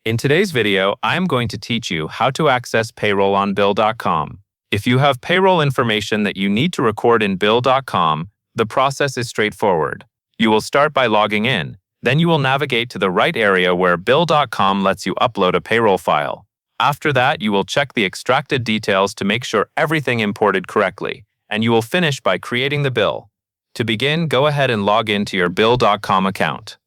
In today's video, I am going to teach you how to access Payroll on Bill.com. If you have payroll information that you need to record in Bill.com, the process is straightforward. You will start by logging in. Then you will navigate to the right area where Bill.com lets you upload a payroll file. After that, you will check the extracted details to make sure everything imported correctly, and you will finish by creating the bill. To begin, go ahead and log into your Bill.com account.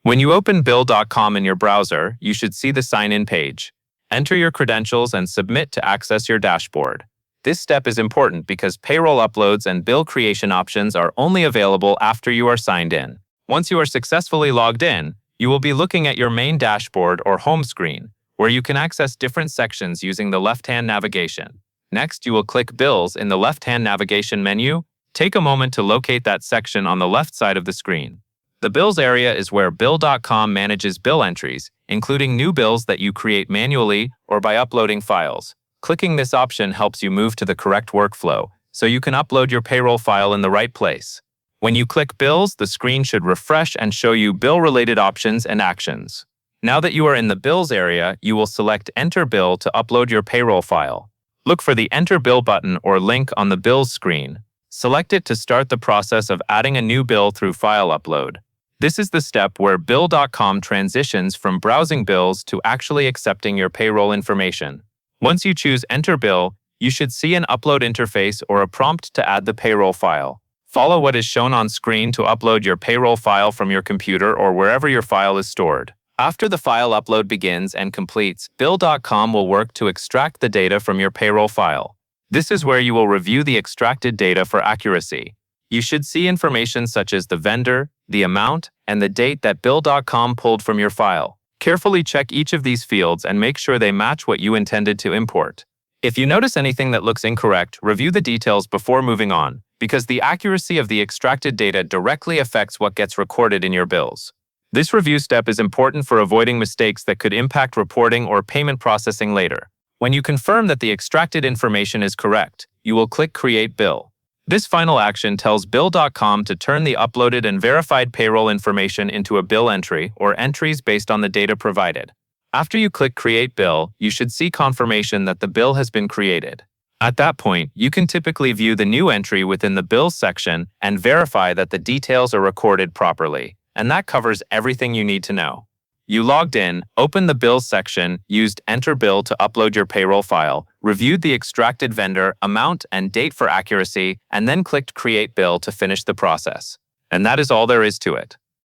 When you open Bill.com in your browser, you should see the sign-in page. Enter your credentials and submit to access your dashboard. This step is important because payroll uploads and bill creation options are only available after you are signed in. Once you are successfully logged in, you will be looking at your main dashboard or home screen, where you can access different sections using the left-hand navigation. Next, you will click Bills in the left-hand navigation menu. Take a moment to locate that section on the left side of the screen. The Bills area is where Bill.com manages bill entries, including new bills that you create manually or by uploading files. Clicking this option helps you move to the correct workflow, so you can upload your payroll file in the right place. When you click Bills, the screen should refresh and show you bill-related options and actions. Now that you are in the Bills area, you will select Enter Bill to upload your payroll file. Look for the Enter Bill button or link on the Bills screen. Select it to start the process of adding a new bill through file upload. This is the step where Bill.com transitions from browsing bills to actually accepting your payroll information. Once you choose Enter Bill, you should see an upload interface or a prompt to add the payroll file. Follow what is shown on screen to upload your payroll file from your computer or wherever your file is stored. After the file upload begins and completes, Bill.com will work to extract the data from your payroll file. This is where you will review the extracted data for accuracy. You should see information such as the vendor, the amount, and the date that Bill.com pulled from your file. Carefully check each of these fields and make sure they match what you intended to import. If you notice anything that looks incorrect, review the details before moving on, because the accuracy of the extracted data directly affects what gets recorded in your bills. This review step is important for avoiding mistakes that could impact reporting or payment processing later. When you confirm that the extracted information is correct, you will click Create Bill. This final action tells Bill.com to turn the uploaded and verified payroll information into a bill entry or entries based on the data provided. After you click Create Bill, you should see confirmation that the bill has been created. At that point, you can typically view the new entry within the Bills section and verify that the details are recorded properly. And that covers everything you need to know. You logged in, opened the Bills section, used Enter Bill to upload your payroll file, reviewed the extracted vendor, amount, and date for accuracy, and then clicked Create Bill to finish the process. And that is all there is to it.